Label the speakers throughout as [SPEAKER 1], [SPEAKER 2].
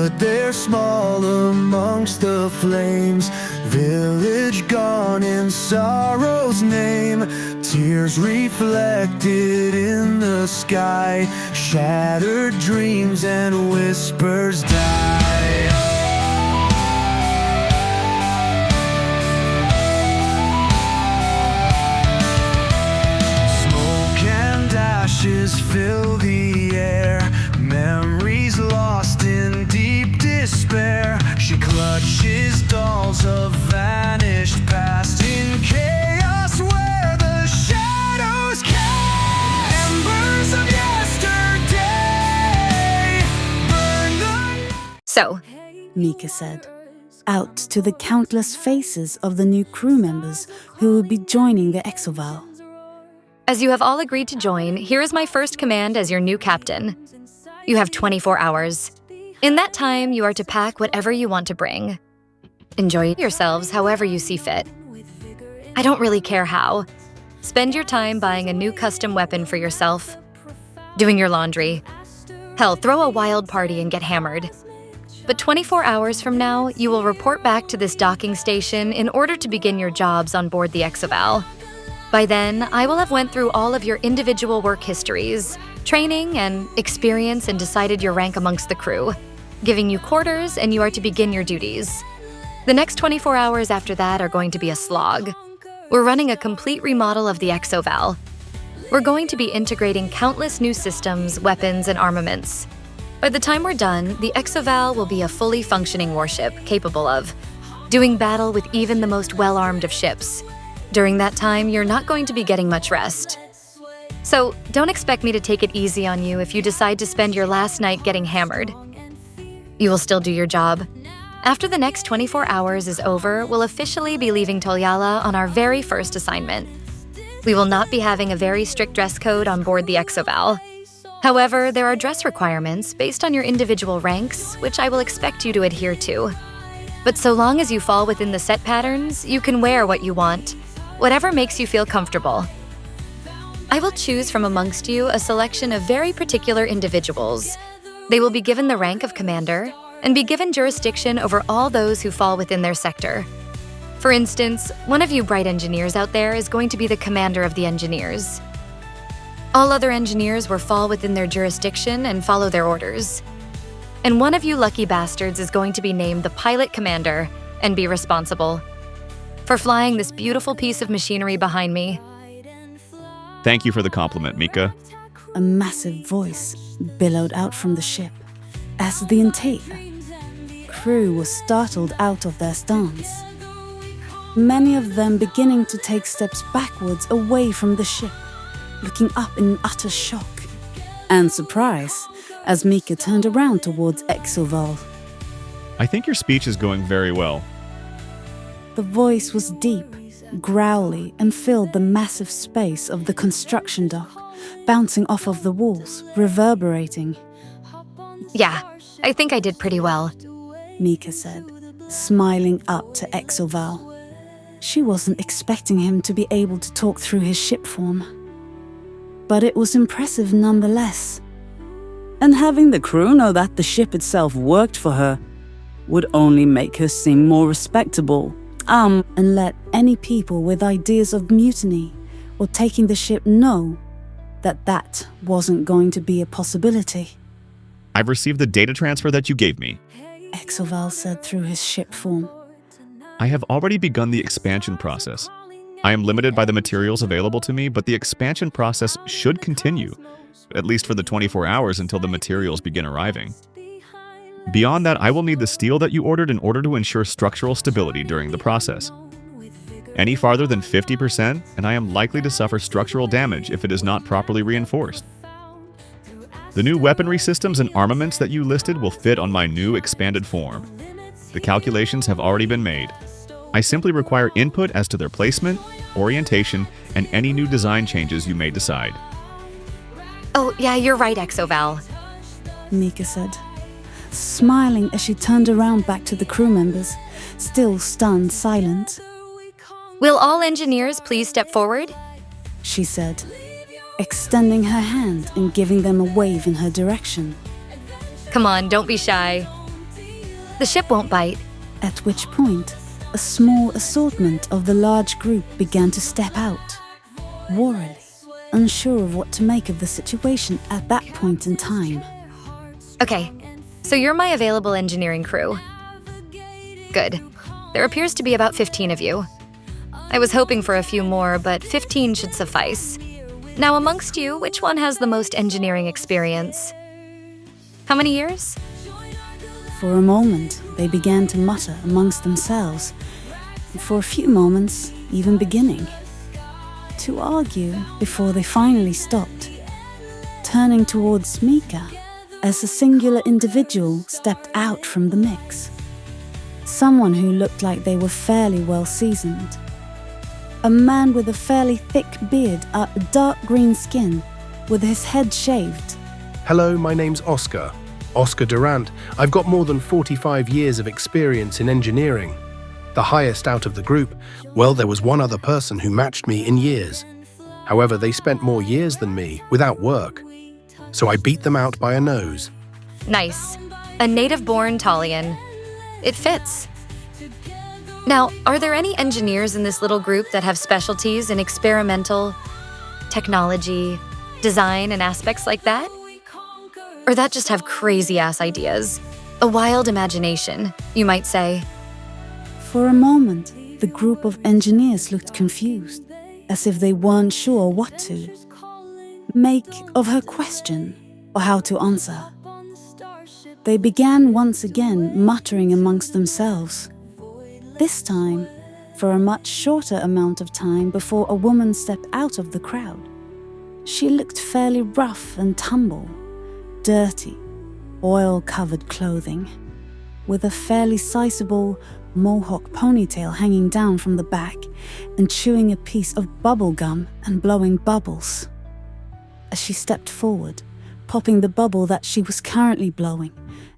[SPEAKER 1] stood there small amongst the flames, village gone in sorrow's name, tears reflected in the sky, shattered dreams and whispers die. Smoke and ashes fill the air, memories lost in deep despair. She clutches dolls of vanished past in chaos where the shadows cast. Embers of yesterday burn the...
[SPEAKER 2] So,
[SPEAKER 3] Mika said, out to the countless faces of the new crew members who would be joining the exoval.
[SPEAKER 2] as you have all agreed to join, here is my first command as your new captain. You have 24 hours. In that time, you are to pack whatever you want to bring. Enjoy yourselves however you see fit. I don't really care how. Spend your time buying a new custom weapon for yourself, doing your laundry. Hell, throw a wild party and get hammered. But 24 hours from now, you will report back to this docking station in order to begin your jobs on board the exoval. By then, I will have went through all of your individual work histories, training and experience, and decided your rank amongst the crew, giving you quarters, and you are to begin your duties. The next 24 hours after that are going to be a slog. We're running a complete remodel of the exoval. We're going to be integrating countless new systems, weapons, and armaments. By the time we're done, the exoval will be a fully functioning warship capable of doing battle with even the most well-armed of ships. During that time, you're not going to be getting much rest. So don't expect me to take it easy on you if you decide to spend your last night getting hammered. You will still do your job. After the next 24 hours is over, we'll officially be leaving Tolyala on our very first assignment. We will not be having a very strict dress code on board the exoval. However, there are dress requirements based on your individual ranks, which I will expect you to adhere to. But so long as you fall within the set patterns, you can wear what you want, whatever makes you feel comfortable. I will choose from amongst you a selection of very particular individuals. They will be given the rank of commander and be given jurisdiction over all those who fall within their sector. For instance, one of you bright engineers out there is going to be the commander of the engineers. All other engineers will fall within their jurisdiction and follow their orders. And one of you lucky bastards is going to be named the pilot commander and be responsible for flying this beautiful piece of machinery behind me.
[SPEAKER 4] Thank you for the compliment, Mika.
[SPEAKER 3] A massive voice billowed out from the ship as the intake crew was startled out of their stance. Many of them beginning to take steps backwards away from the ship, looking up in utter shock and surprise as Mika turned around towards Exoval.
[SPEAKER 4] I think your speech is going very well.
[SPEAKER 3] The voice was deep, growly, and filled the massive space of the construction dock, bouncing off of the walls, reverberating.
[SPEAKER 2] Yeah, I think I did pretty well.
[SPEAKER 3] Mika said, smiling up to Exoval. She wasn't expecting him to be able to talk through his ship form. But it was impressive nonetheless. And having the crew know that the ship itself worked for her would only make her seem more respectable. And let any people with ideas of mutiny or taking the ship know that that wasn't going to be a possibility.
[SPEAKER 4] I've received the data transfer that you gave me.
[SPEAKER 3] Exoval said through his ship form.
[SPEAKER 4] I have already begun the expansion process. I am limited by the materials available to me, but the expansion process should continue, at least for the 24 hours until the materials begin arriving. Beyond that, I will need the steel that you ordered in order to ensure structural stability during the process. Any farther than 50%, and I am likely to suffer structural damage if it is not properly reinforced. The new weaponry systems and armaments that you listed will fit on my new expanded form. The calculations have already been made. I simply require input as to their placement, orientation, and any new design changes you may decide.
[SPEAKER 2] Oh, yeah, you're right, Exoval.
[SPEAKER 3] Mika said, smiling as she turned around back to the crew members, still stunned silent.
[SPEAKER 2] Will all engineers please step forward?
[SPEAKER 3] She said, extending her hand and giving them a wave in her direction.
[SPEAKER 2] Come on, don't be shy. The ship won't bite.
[SPEAKER 3] At which point, a small assortment of the large group began to step out, warily, unsure of what to make of the situation at that point in time.
[SPEAKER 2] Okay, so you're my available engineering crew. Good. There appears to be about 15 of you. I was hoping for a few more, but 15 should suffice. Now, amongst you, which one has the most engineering experience? How many years?
[SPEAKER 3] For a moment, they began to mutter amongst themselves, and for a few moments, even beginning to argue before they finally stopped, turning towards Mika as a singular individual stepped out from the mix. Someone who looked like they were fairly well seasoned. A man with a fairly thick beard, a dark green skin, with his head shaved.
[SPEAKER 5] Hello, my name's Oscar. Oscar Durant. I've got more than 45 years of experience in engineering. The highest out of the group. Well, there was one other person who matched me in years. However, they spent more years than me, without work. So I beat them out by a nose.
[SPEAKER 2] Nice. A native-born Talian. It fits. Now, are there any engineers in this little group that have specialties in experimental, technology, design, and aspects like that? Or that just have crazy-ass ideas? A wild imagination, you might say.
[SPEAKER 3] For a moment, the group of engineers looked confused, as if they weren't sure what to make of her question or how to answer. They began once again muttering amongst themselves. This time, for a much shorter amount of time before a woman stepped out of the crowd. She looked fairly rough and tumble, dirty, oil-covered clothing, with a fairly sizable mohawk ponytail hanging down from the back and chewing a piece of bubble gum and blowing bubbles. As she stepped forward, popping the bubble that she was currently blowing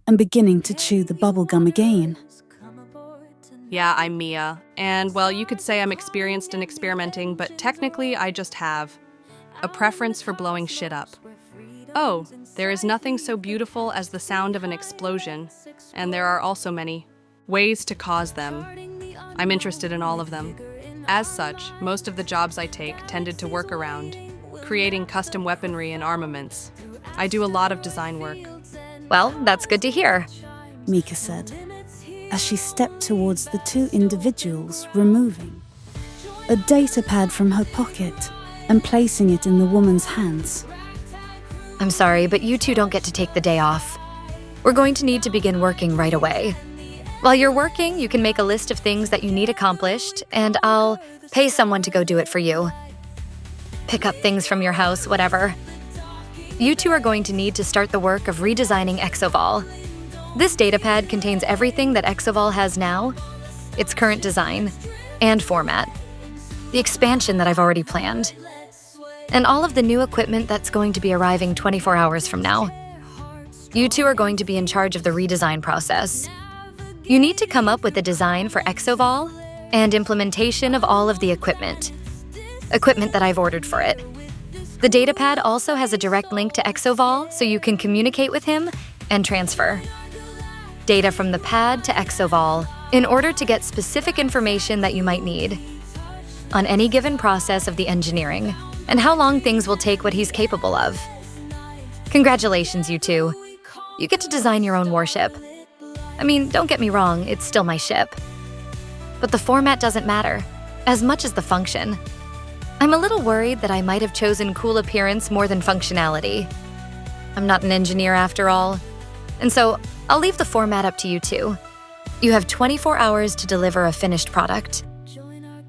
[SPEAKER 3] and beginning to chew the bubble gum again.
[SPEAKER 6] Yeah, I'm Mia, and well, you could say I'm experienced in experimenting, but technically I just have a preference for blowing shit up. Oh, there is nothing so beautiful as the sound of an explosion, and there are also many ways to cause them. I'm interested in all of them. As such, most of the jobs I take tended to work around creating custom weaponry and armaments. I do a lot of design work.
[SPEAKER 2] Well, that's good to hear.
[SPEAKER 3] Mika said, as she stepped towards the two individuals, removing a data pad from her pocket and placing it in the woman's hands.
[SPEAKER 2] I'm sorry, but you two don't get to take the day off. We're going to need to begin working right away. While you're working, you can make a list of things that you need accomplished, and I'll pay someone to go do it for you. Pick up things from your house, whatever. You two are going to need to start the work of redesigning exoval. This datapad contains everything that exoval has now, its current design, and format, the expansion that I've already planned, and all of the new equipment that's going to be arriving 24 hours from now. You two are going to be in charge of the redesign process. You need to come up with a design for exoval and implementation of all of the equipment that I've ordered for it. The datapad also has a direct link to exoval, so you can communicate with him and transfer data from the pad to exoval in order to get specific information that you might need on any given process of the engineering and how long things will take what he's capable of. Congratulations, you two. You get to design your own warship. I mean, don't get me wrong, it's still my ship. But the format doesn't matter, as much as the function. I'm a little worried that I might have chosen cool appearance more than functionality. I'm not an engineer after all, and so I'll leave the format up to you two. You have 24 hours to deliver a finished product.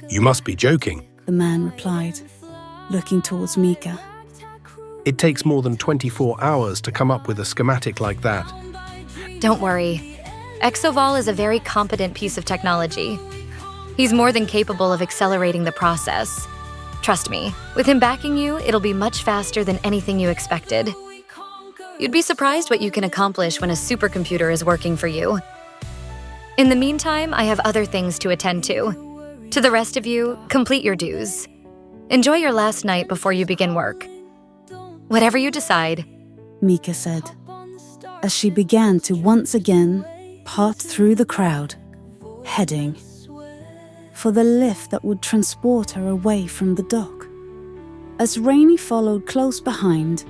[SPEAKER 5] You must be joking.
[SPEAKER 3] The man replied, looking towards Mika.
[SPEAKER 5] It takes more than 24 hours to come up with a schematic like that.
[SPEAKER 2] Don't worry. Exoval is a very competent piece of technology. He's more than capable of accelerating the process. Trust me, with him backing you, it'll be much faster than anything you expected. You'd be surprised what you can accomplish when a supercomputer is working for you. In the meantime, I have other things to attend to. To the rest of you, complete your dues. Enjoy your last night before you begin work. Whatever you decide,
[SPEAKER 3] Mika said, as she began to once again part through the crowd, heading for the lift that would transport her away from the dock. As Rainey followed close behind,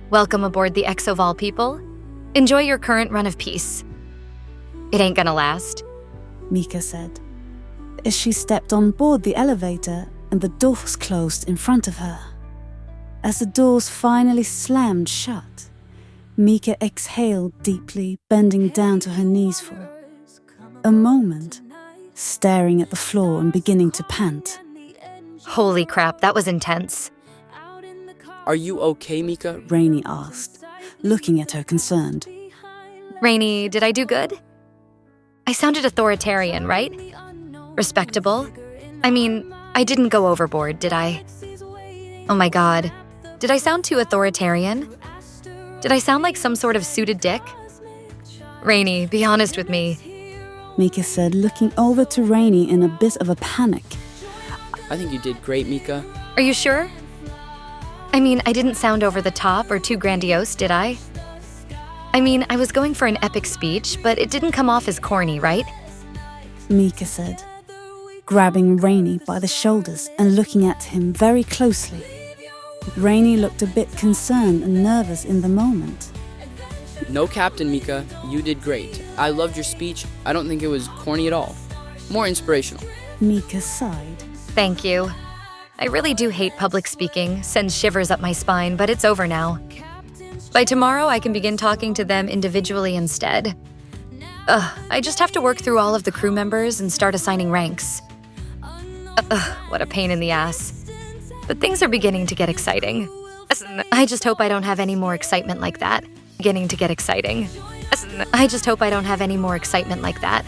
[SPEAKER 2] Welcome aboard the exoval, people. Enjoy your current run of peace. It ain't gonna last.
[SPEAKER 3] Mika said, as she stepped on board the elevator and the doors closed in front of her. As the doors finally slammed shut, Mika exhaled deeply, bending down to her knees for a moment, staring at the floor and beginning to pant.
[SPEAKER 2] Holy crap, that was intense.
[SPEAKER 7] Are you okay, Mika?
[SPEAKER 3] Rainey asked, looking at her concerned.
[SPEAKER 2] Rainey, did I do good? I sounded authoritarian, right? Respectable? I mean, I didn't go overboard, did I? Oh my god. Did I sound too authoritarian? Did I sound like some sort of suited dick? Rainey, be honest with me.
[SPEAKER 3] Mika said, looking over to Rainey in a bit of a panic.
[SPEAKER 7] I think you did great, Mika.
[SPEAKER 2] Are you sure? I mean, I didn't sound over the top or too grandiose, did I? I mean, I was going for an epic speech, but it didn't come off as corny, right?
[SPEAKER 3] Mika said, grabbing Rainey by the shoulders and looking at him very closely. Rainey looked a bit concerned and nervous in the moment.
[SPEAKER 7] No, Captain Mika, you did great. I loved your speech. I don't think it was corny at all. More inspirational.
[SPEAKER 3] Mika sighed.
[SPEAKER 2] Thank you. I really do hate public speaking, sends shivers up my spine, but it's over now. By tomorrow, I can begin talking to them individually instead. I just have to work through all of the crew members and start assigning ranks. What a pain in the ass. But things are beginning to get exciting. I just hope I don't have any more excitement like that. Beginning to get exciting. I just hope I don't have any more excitement like that.